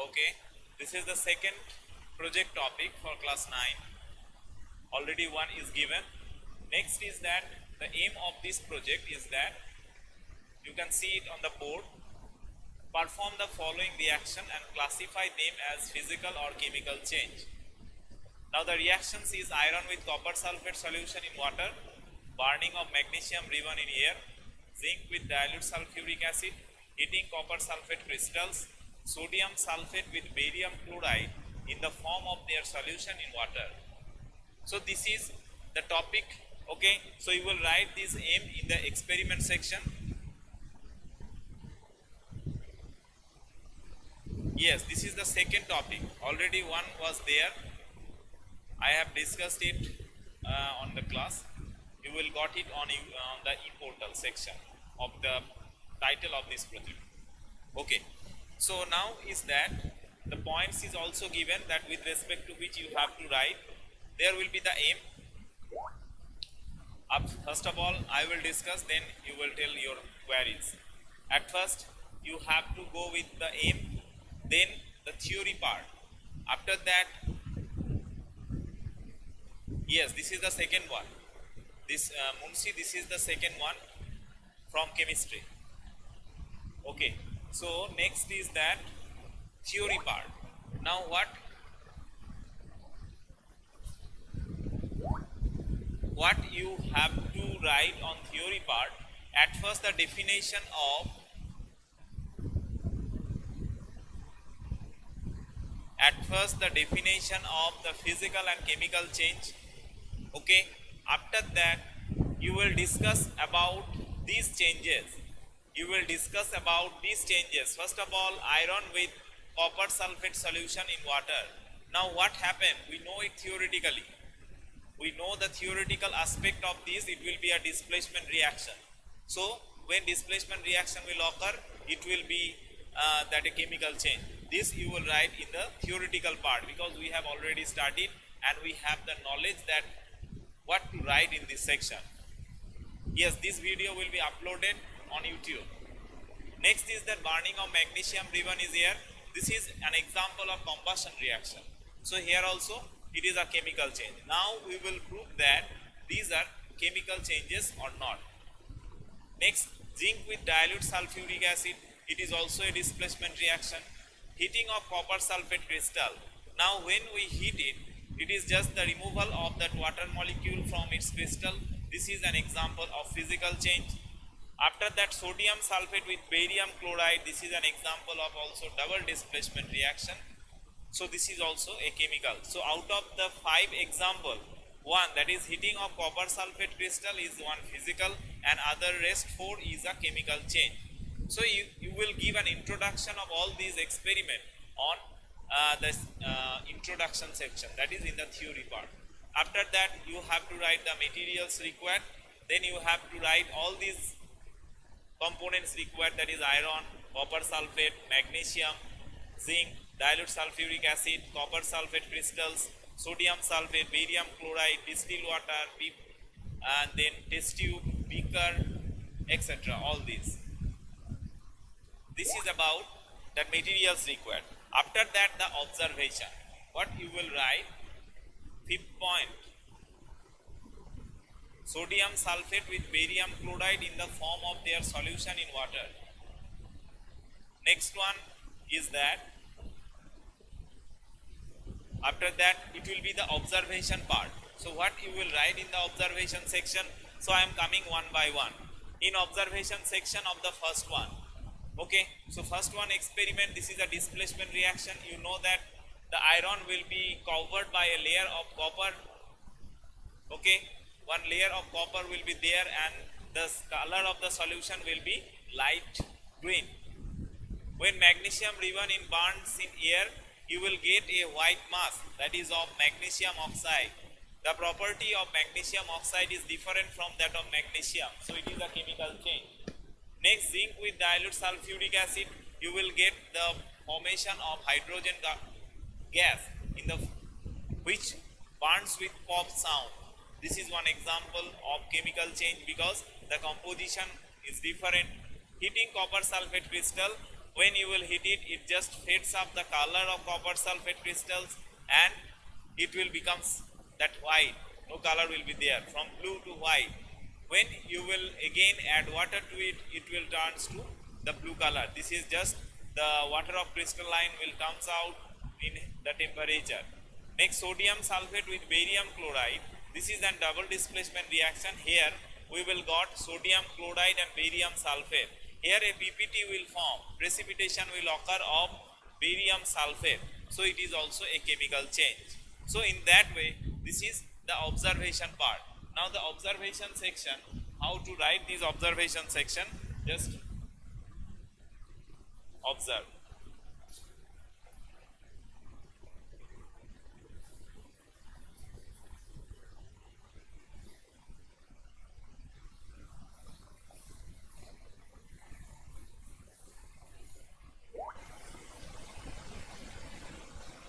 Okay, this is the second project topic for class 9. Already one is given. Next is that the aim of this project is that you can see it on the board. Perform the following reaction and classify them as physical or chemical change. Now the reactions is iron with copper sulfate solution in water, burning of magnesium ribbon in air, zinc with dilute sulfuric acid, heating copper sulfate crystals, sodium sulfate with barium chloride in the form of their solution in water. So this is the topic. Okay, so you will write this aim in the experiment section. Yes, this is the second topic. Already one was there. I have discussed it on the class. You will got it on the e-portal section of the title of this project. Okay, so now is that the points is also given that with respect to which you have to write. There will be the aim. First of all, I will discuss, then you will tell your queries. At first, you have to go with the aim, then the theory part. After that, yes, this is the second one. This Munshi, this is the second one from chemistry. Okay, so next is that theory part. Now what you have to write on theory part, at first the definition of the physical and chemical change. Okay, after that you will discuss about these changes. First of all, iron with copper sulfate solution in water. Now what happened? We know it theoretically. We know the theoretical aspect of this. It will be a displacement reaction. So when displacement reaction will occur, it will be that a chemical change. This you will write in the theoretical part, because we have already studied and we have the knowledge that what to write in this section. Yes, this video will be uploaded on YouTube. Next is that burning of magnesium ribbon is here. This is an example of combustion reaction. So here also it is a chemical change. Now we will prove that these are chemical changes or not. Next, zinc with dilute sulfuric acid. It is also a displacement reaction. Heating of copper sulfate crystal. Now when we heat it, it is just the removal of that water molecule from its crystal. This is an example of physical change. After that, sodium sulfate with barium chloride. This is an example of also double displacement reaction. So this is also a chemical. So out of the 5 example, one, that is heating of copper sulfate crystal, is one physical, and other rest 4 is a chemical change. So you will give an introduction of all these experiment on the introduction section, that is in the theory part. After that, you have to write the materials required. Then you have to write all these components required, that is iron, copper sulfate, magnesium, zinc, dilute sulfuric acid, copper sulfate crystals, sodium sulfate, barium chloride, distilled water, and then test tube, beaker, etc. All these. This is about the materials required. After that, the observation. What you will write? 5th point. Sodium sulfate with barium chloride in the form of their solution in water. Next one is that. After that, it will be the observation part. So what you will write in the observation section? So I am coming one by one. In observation section of the first one. Okay, so first one experiment, this is a displacement reaction. You know that the iron will be covered by a layer of copper. Okay, one layer of copper will be there, and the color of the solution will be light green. When magnesium ribbon in burns in air, you will get a white mass, that is of magnesium oxide. The property of magnesium oxide is different from that of magnesium, so it is a chemical change. Next, zinc with dilute sulfuric acid, you will get the formation of hydrogen gas in the which burns with pop sound. This is one example of chemical change because the composition is different. Heating copper sulfate crystal, When you will hit it, it just fades up the color of copper sulfate crystals and it will become that white. No color will be there, from blue to white. When you will again add water to it, it will turn to the blue color. This is just the water of crystalline will comes out in the temperature. Next, sodium sulfate with barium chloride. This is a double displacement reaction. Here we will got sodium chloride and barium sulfate. Here a PPT will form. Precipitation will occur of barium sulfate. So it is also a chemical change. So in that way, this is the observation part. Now the observation section, how to write this observation section, just observe.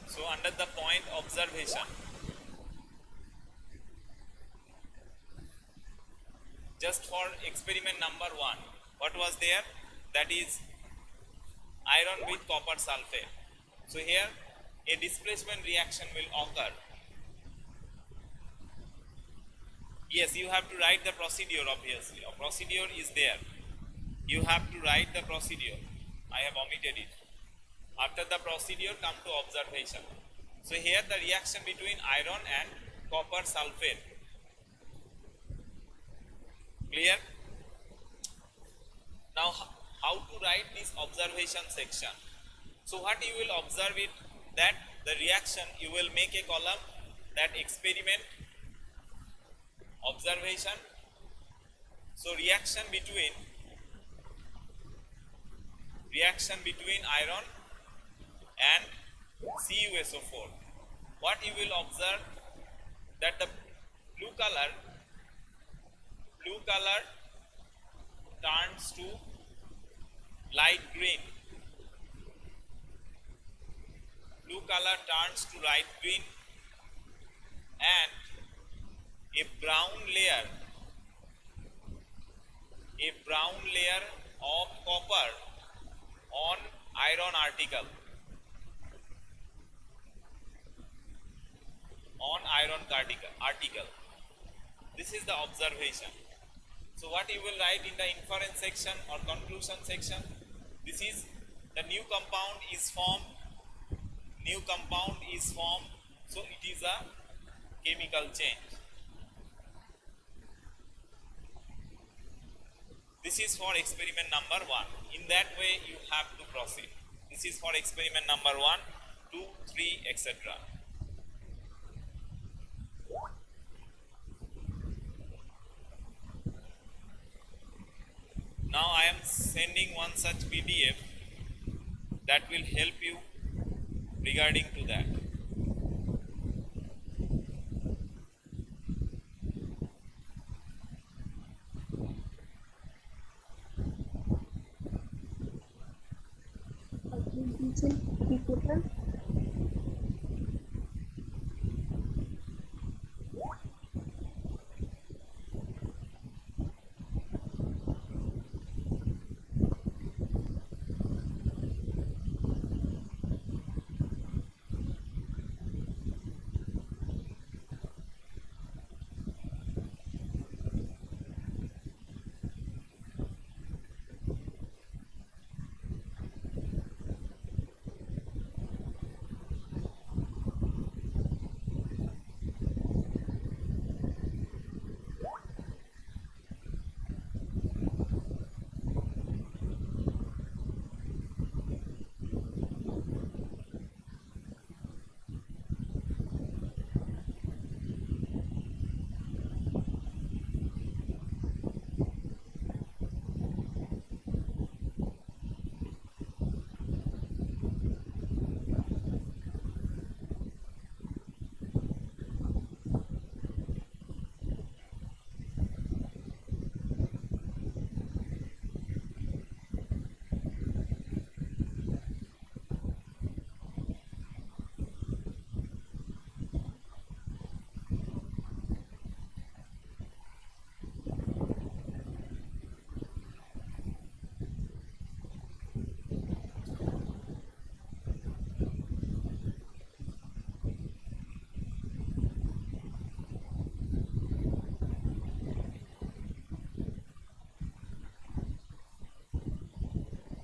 So under the point observation, just for experiment number 1, what was there? That is iron with copper sulfate. So here a displacement reaction will occur. Yes, you have to write the procedure obviously. A procedure is there. You have to write the procedure. I have omitted it. After the procedure, come to observation. So here the reaction between iron and copper sulfate. Clear? Now how to write this observation section? So what you will observe it, that the reaction you will make a column, that experiment, observation. So reaction between iron and CuSO4. What you will observe, that the blue color turns to light green. Blue color turns to light green and a brown layer of copper on iron article. This is the observation. So what you will write in the inference section or conclusion section? This is the new compound is formed. So it is a chemical change. This is for experiment number 1. In that way you have to proceed. This is for experiment number 1, 2, 3, etc. Now I am sending one such PDF that will help you regarding to that.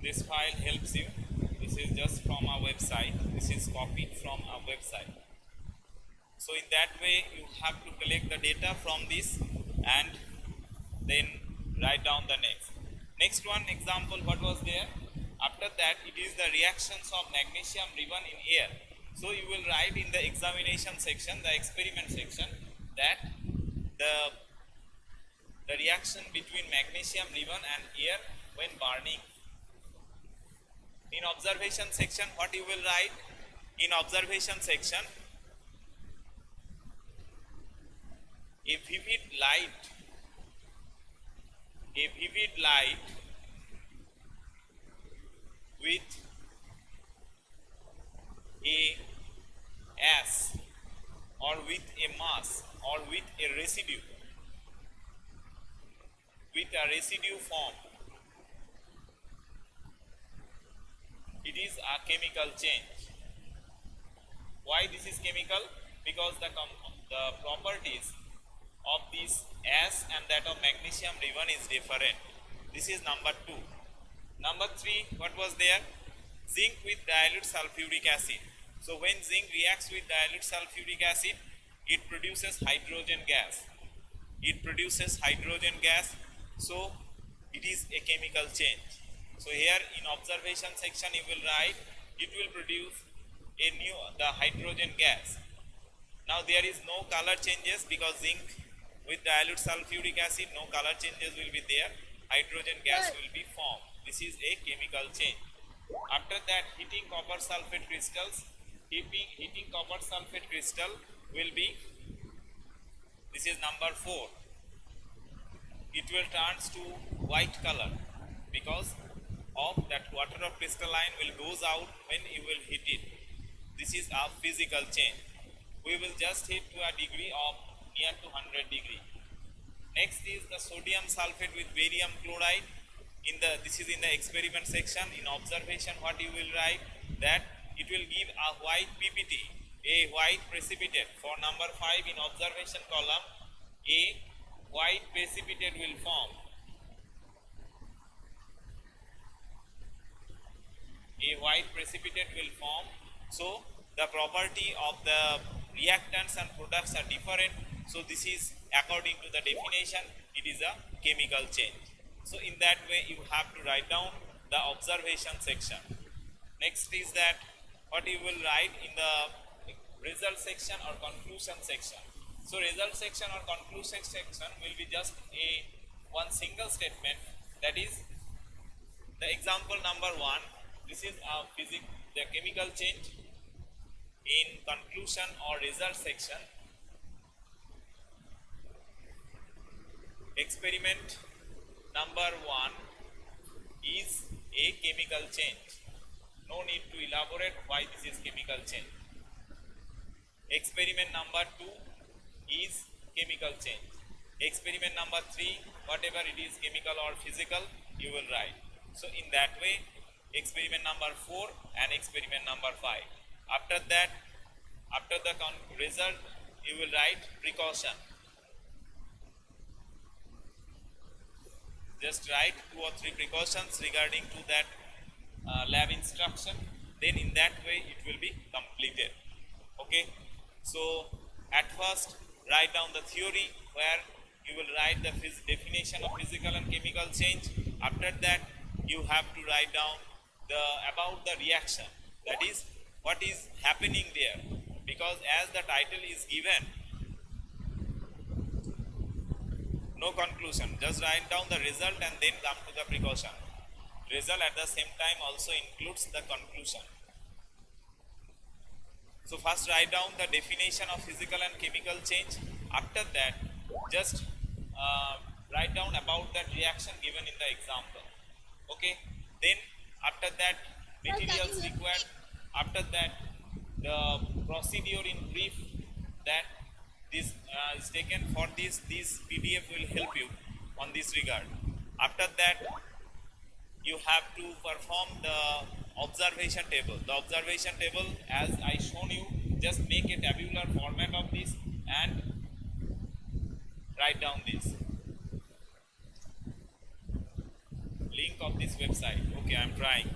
this file helps you. This is just from our website. This is copied from our website. So in that way you have to collect the data from this and then write down the next one example. What was there? After that it is the reactions of magnesium ribbon in air. So you will write in the examination section, the experiment section, that the reaction between magnesium ribbon and air when burning. In observation section, what you will write? In observation section, a vivid light with a ash or with a mass or with a residue form, it is a chemical change. Why this is chemical? Because the properties of this ash and that of magnesium ribbon is different. This is number 2. Number 3, what was there? Zinc with dilute sulfuric acid. So when zinc reacts with dilute sulfuric acid, it produces hydrogen gas. So it is a chemical change. So here in observation section you will write it will produce the hydrogen gas. Now there is no color changes because zinc with dilute sulfuric acid, no color changes will be there. Hydrogen gas will be formed. This is a chemical change. After that, heating copper sulfate crystals. Heating copper sulfate crystal will be, this is number 4. It will turn to white color because of that water of crystalline will goes out when you will heat it. This is a physical change. We will just heat to a degree of near to 100 degree. Next is the sodium sulfate with barium chloride. This is in the experiment section. In observation, what you will write? That it will give a white PPT, a white precipitate. For number 5 in observation column, a white precipitate will form. A white precipitate will form. So the property of the reactants and products are different. So this is according to the definition, it is a chemical change. So in that way you have to write down the observation section. Next is that what you will write in the result section or conclusion section. So result section or conclusion section will be just one single statement, that is the example number 1. This is the chemical change. In conclusion or result section, experiment number 1 is a chemical change. No need to elaborate why this is chemical change. Experiment number 2 is chemical change. Experiment number 3, whatever it is, chemical or physical, you will write. So in that way, experiment number 4 and experiment number 5. After that, after the result, you will write precaution. Just write 2 or 3 precautions regarding to that lab instruction. Then in that way it will be completed. Okay. So at first write down the theory where you will write the definition of physical and chemical change. After that you have to write down about the reaction. That is what is happening there. Because as the title is given, no conclusion, just write down the result and then come to the precaution. Result at the same time also includes the conclusion. So first write down the definition of physical and chemical change. After that, just write down about that reaction given in the example. Okay. Then after that, materials required. After that, the procedure in brief that this is taken for this PDF will help you on this regard. After that, you have to perform the observation table. The observation table, as I shown you, just make a tabular format of this and write down this link of this website. Okay. Okay, I'm trying.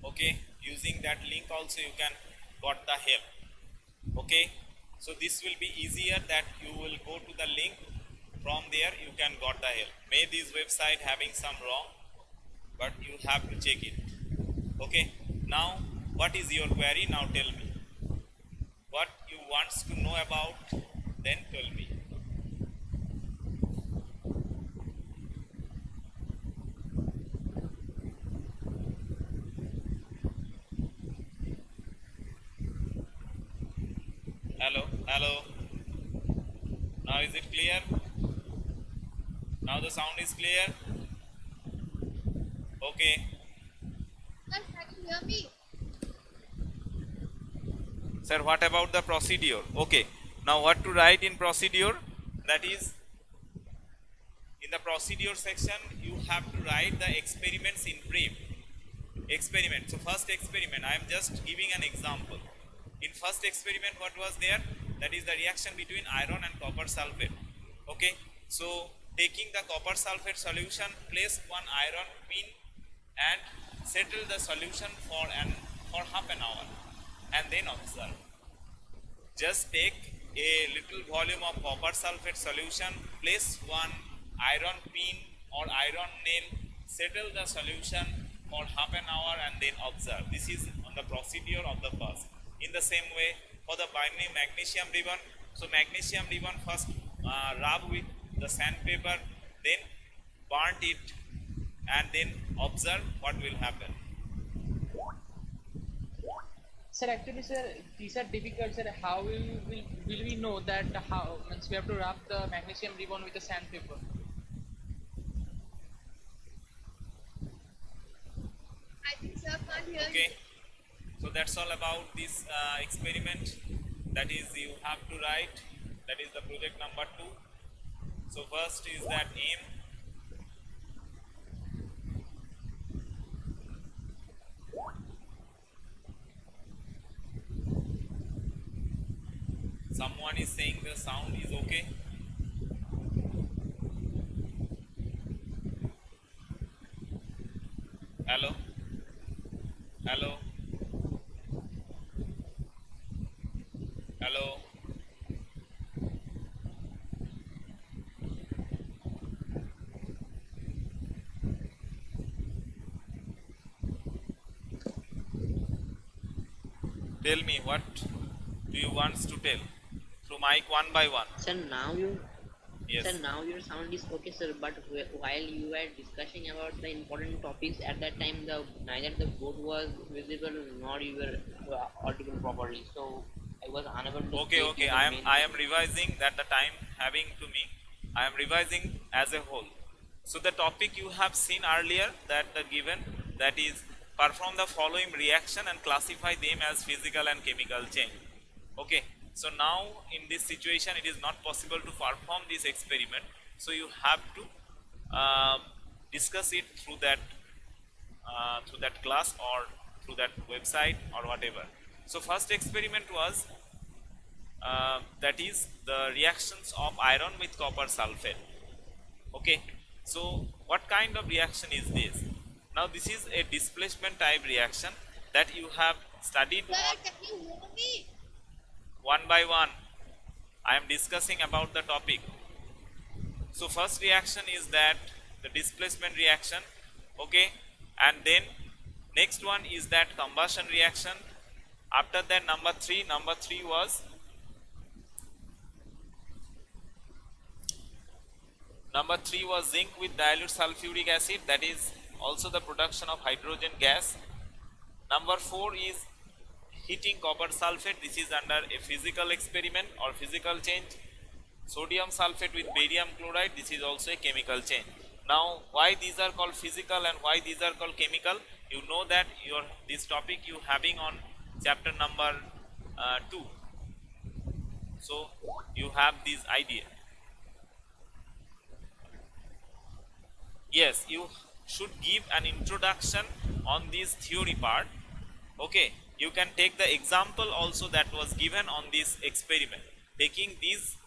Okay, using that link also you can got the help. Okay, so this will be easier that you will go to the link, from there you can got the help. May this website having some wrong, but you have to check it. Okay, now what is your query? Now tell me what you wants to know about, then tell me. Hello, hello, now is it clear? Now the sound is clear. Okay, Sir, can you hear me? sir, what about the procedure? Okay, now what to write in procedure? That is, in the procedure section you have to write the experiments in brief. Experiment. So first experiment, I am just giving an example. In first experiment what was there? That is the reaction between iron and copper sulfate. Okay, so taking the copper sulfate solution, place one iron pin and settle the solution for half an hour, and then observe. Just take a little volume of copper sulfate solution, place one iron pin or iron nail, settle the solution for half an hour and then observe. This is on the procedure of the first. In the same way, for the binding magnesium ribbon, so magnesium ribbon first rub with the sandpaper, then burnt it, and then observe what will happen. Sir, actually, sir, these are difficult, sir. How will we know that how once we have to wrap the magnesium ribbon with the sandpaper? I think sir can't hear Okay, you. so that's all about this experiment. That is, you have to write. That is the project number 2. So first is that aim. Someone is saying the sound is okay. Hello, hello, hello. Tell me what do you want to tell through mic one by one. Sir, now you, Yes. sir, now your sound is okay, sir. But while you were discussing about the important topics at that time, the neither the board was visible nor you were audible properly. So I was unable to. Okay, take okay. the I am main I am revising that the time having to me. I am revising as a whole. So the topic you have seen earlier, that the given, that is, perform the following reaction and classify them as physical and chemical change. Okay. So now in this situation it is not possible to perform this experiment. So you have to discuss it through that class or through that website or whatever. So first experiment was that is the reactions of iron with copper sulfate. Okay, so what kind of reaction is this? Now this is a displacement type reaction that you have studied Sir, on can you hear me? one by one. I am discussing about the topic. So first reaction is that the displacement reaction. Okay, and then next one is that combustion reaction. After that, number three was Number 3 was zinc with dilute sulfuric acid, that is also the production of hydrogen gas. Number 4 is heating copper sulfate, this is under a physical experiment or physical change. Sodium sulfate with barium chloride, this is also a chemical change. Now why these are called physical and why these are called chemical, you know that this topic you having on chapter number 2, so you have this idea. Yes, you should give an introduction on this theory part. Okay, you can take the example also that was given on this experiment. Taking this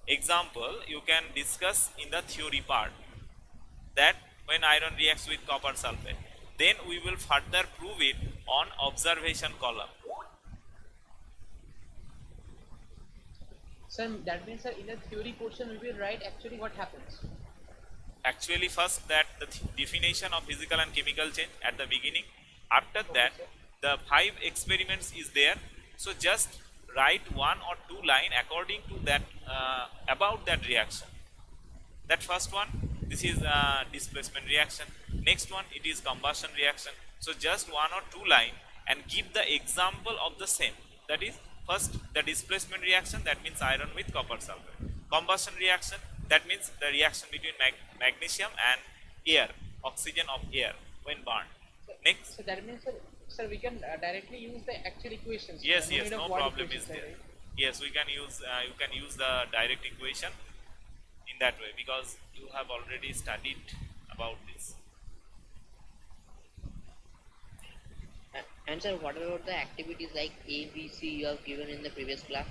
example, you can discuss in the theory part that when iron reacts with copper sulfate, then we will further prove it on observation column. Sir, that means, sir, in the theory portion we will write actually what happens. Actually, first that the definition of physical and chemical change at the beginning. After that, sir. the 5 experiments is there. So just write 1 or 2 line according to that about that reaction. That first one, this is displacement reaction. Next one, it is combustion reaction. So just 1 or 2 line and give the example of the same. That is first the displacement reaction, that means iron with copper sulfate. Combustion reaction, that means the reaction between magnesium and air, oxygen of air when burned. Next, So that means, sir, we can directly use the actual equations. yes, need yes, of no what problem equations, is there. right? Yes, we can use you can use the direct equation in that way because you have already studied about this. And sir, what about the activities like A, B, C you have given in the previous class?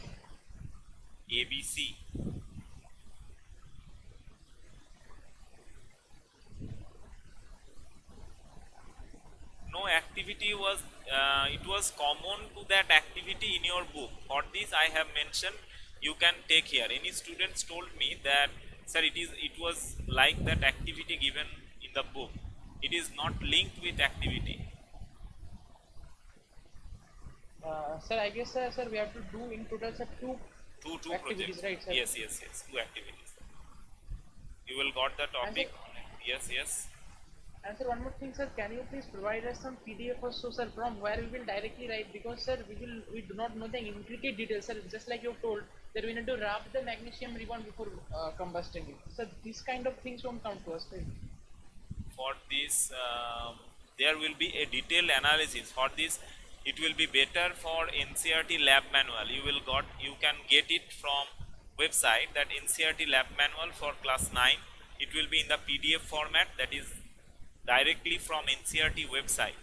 ABC. No activity was it was common to that activity in your book. For this I have mentioned, you can take here. Any students told me that sir it was like that activity given in the book. It is not linked with activity. Sir, I guess, sir, we have to do in total, sir, two Two activities, projects. right, sir? Yes, yes, yes. 2 activities. You will got the topic. Yes, yes. And sir, one more thing, sir, can you please provide us some PDF or so, sir, from where we will directly write, because sir, we do not know the intricate details, sir, just like you told that we need to wrap the magnesium ribbon before combusting it. So these kind of things won't come to us, right? For this, there will be a detailed analysis. For this, it will be better for NCERT lab manual. You can get it from website, that NCERT lab manual for class 9. It will be in the PDF format, that is directly from NCERT website.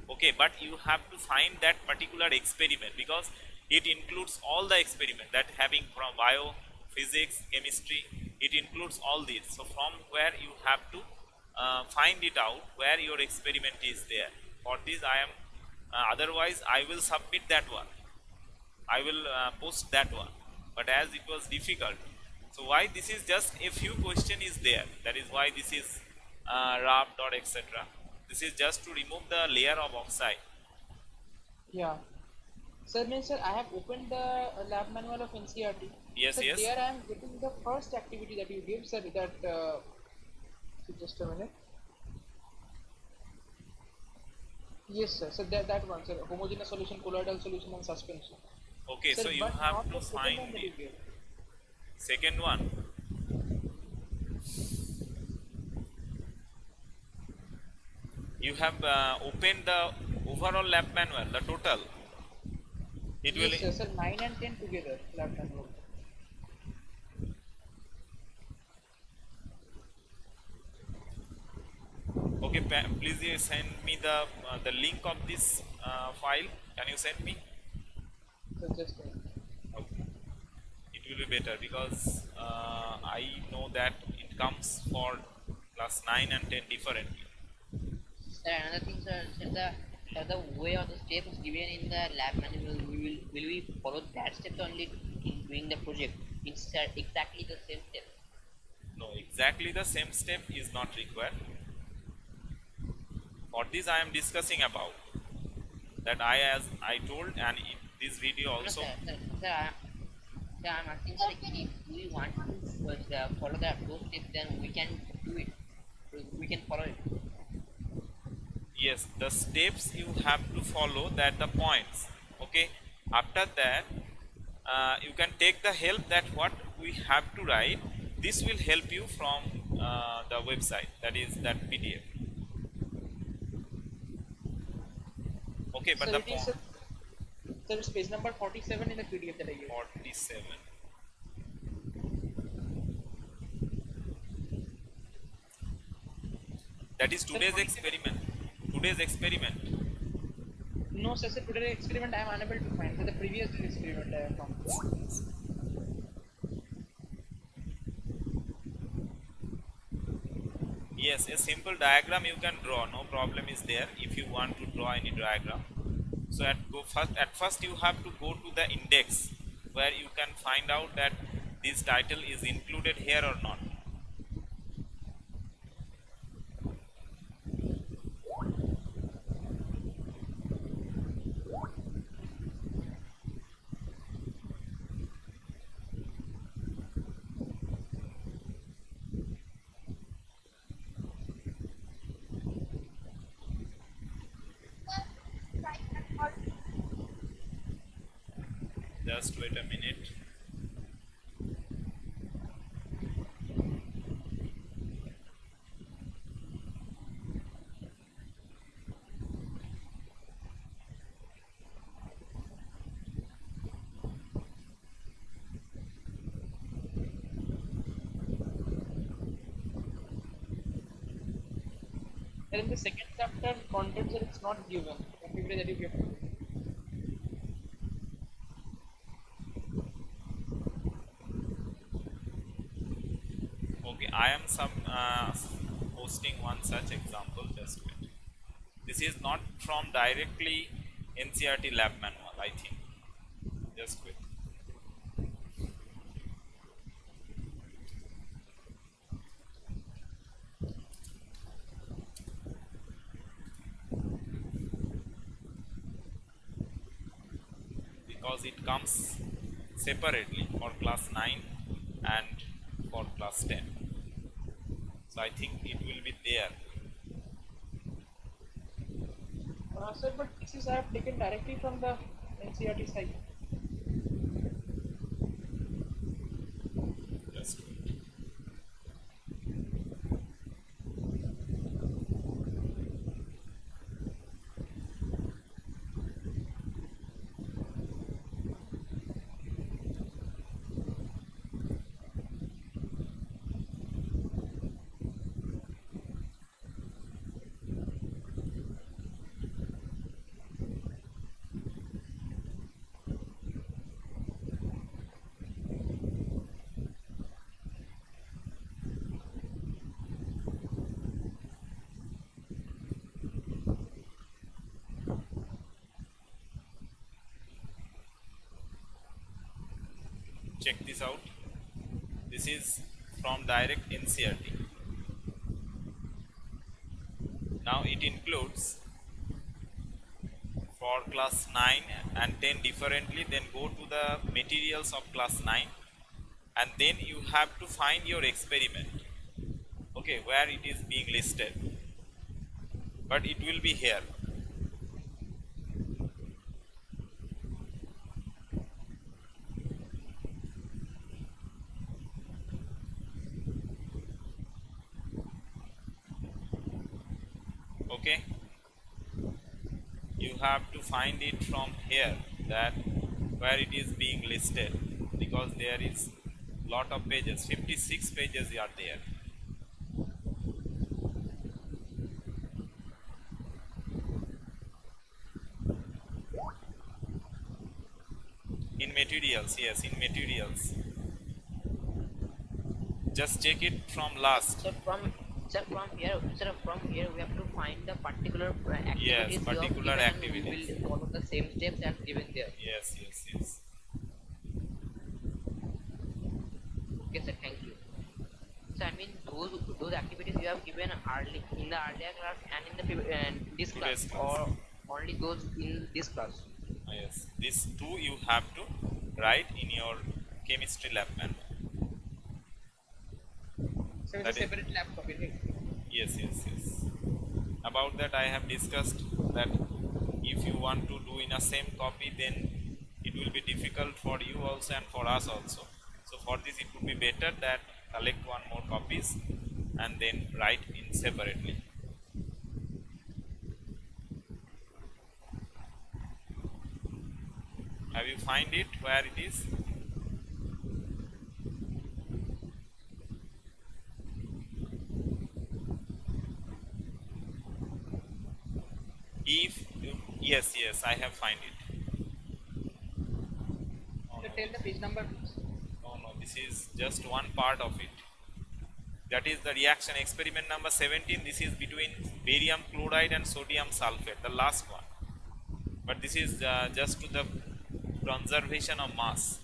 Okay, but you have to find that particular experiment because it includes all the experiment that having from bio, physics, chemistry, it includes all these. So from where you have to find it out where your experiment is there. For this I am otherwise I will submit that one, I will post that one, but as it was difficult, so why this is just a few question is there, that is why this is wrapped or etc. This is just to remove the layer of oxide. Yeah. Sir, means, sir, I have opened the lab manual of NCERT. Yes, Sir, yes. there I am getting the first activity that you give, sir, that, just a minute. Yes, sir. So that one, sir, homogeneous solution, colloidal solution, and suspension. Okay, Sir, so you but have not to the second find one that you the gave. second one. You have opened the overall lab manual, the total. It will Yes, sir, 9 and 10 together, lab manual. okay. Please send me the link of this file. Can you send me? So just a minute. Okay. It will be better because I know that it comes for class 9 and 10 differently. Sir, another thing, sir, the way or the steps given in the lab manual, will we follow that steps only in doing the project? It's exactly the same step. No, exactly the same step is not required. For this I am discussing about that as I told, and in this video No, also. sir, I'm asking, sir, if we want to follow that those steps, then we can do it. We can follow it. Yes, the steps you have to follow, that the points. Okay, after that you can take the help that what we have to write. This will help you from the website, that is that PDF. Okay, but So the it is, sir, it's page number 47 in the PDF that I gave. 47. That is today's experiment. Today's experiment. No, sir, today's experiment I am unable to find. So the previous experiment I have found. Yes, a simple diagram you can draw. No problem is there if you want to draw any diagram. So at first you have to go to the index where you can find out that this title is included here or not. Right, all. Just wait a minute. And in the second chapter, content, sir, it's not given. The activity that you give. Okay, I am posting one such example. Just wait. This is not from directly NCRT lab manual, I think. Just wait. Because it comes separately for class 9 and for class 10. So I think it will be there. Sir, but this is I have taken directly from the NCRT site. Just wait. Check this out. This is from direct NCRT. Now it includes for class 9 and 10 differently, then go to the materials of class 9 and then you have to find your experiment, okay, where it is being listed, but it will be here. Okay, you have to find it from here, that where it is being listed, because there is lot of pages, 56 pages are there. In materials, yes, in materials. Just check it from last. So from here we have to find the particular activities. Yes, you have particular given, and we activities. will follow the same steps as given there. Yes, yes, yes. Okay, sir. Thank you. So I mean those activities you have given early in the earlier class and in the this class, Today's class. or only those in this class. Yes, these two you have to write in your chemistry lab manual. There is That a is- separate lab copy, right? Yes, yes, yes. About that, I have discussed that if you want to do in a same copy, then it will be difficult for you also and for us also. So for this, it would be better that collect one more copies and then write in separately. Have you find it where it is? If you, yes, yes, I have find it. Oh, So no, tell the page number, please. no, this is just one part of it. That is the reaction experiment number 17. This is between barium chloride and sodium sulfate, the last one. But this is just to the conservation of mass.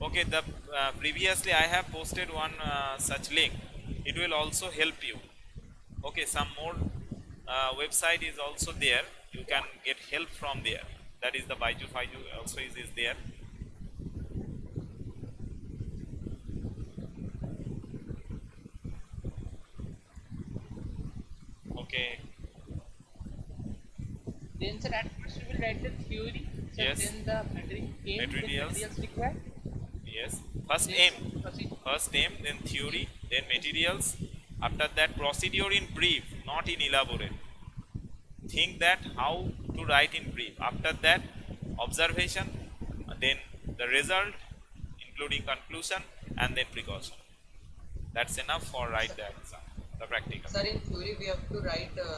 Okay, the previously I have posted one such link. It will also help you. Okay, some more website is also there. You can get help from there. That is the Baiju Faiju also is there. Okay, Then sir, at first we will write the theory, sir, Yes. then the materials, Materials. materials required. yes. First Then aim. proceed. First aim, then theory, then materials. After that, procedure in brief, not in elaborate. Think that how to write in brief. After that, observation, then the result, including conclusion, and then precaution. That's enough for write the exam, the practical. Sir, in theory, we have to write the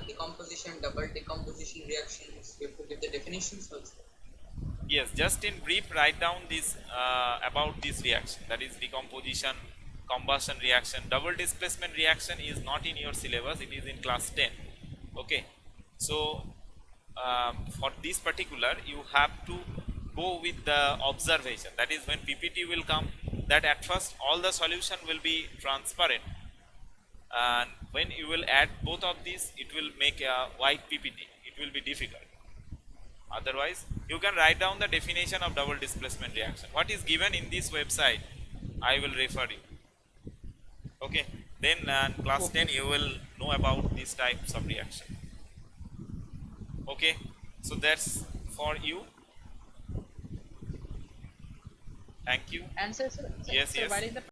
decomposition, double decomposition reactions. We have to give the definitions also. Yes, just in brief, write down this about this reaction. That is decomposition, combustion reaction. Double displacement reaction is not in your syllabus. It is in class 10. Okay, so for this particular, you have to go with the observation. That is when PPT will come. That at first all the solution will be transparent, and when you will add both of these, it will make a white PPT. It will be difficult. Otherwise, you can write down the definition of double displacement reaction. What is given in this website, I will refer you. Okay, then class 10 you will know about these types of reaction. Okay, so that's for you. Thank you. And sir, Yes, yes. while in the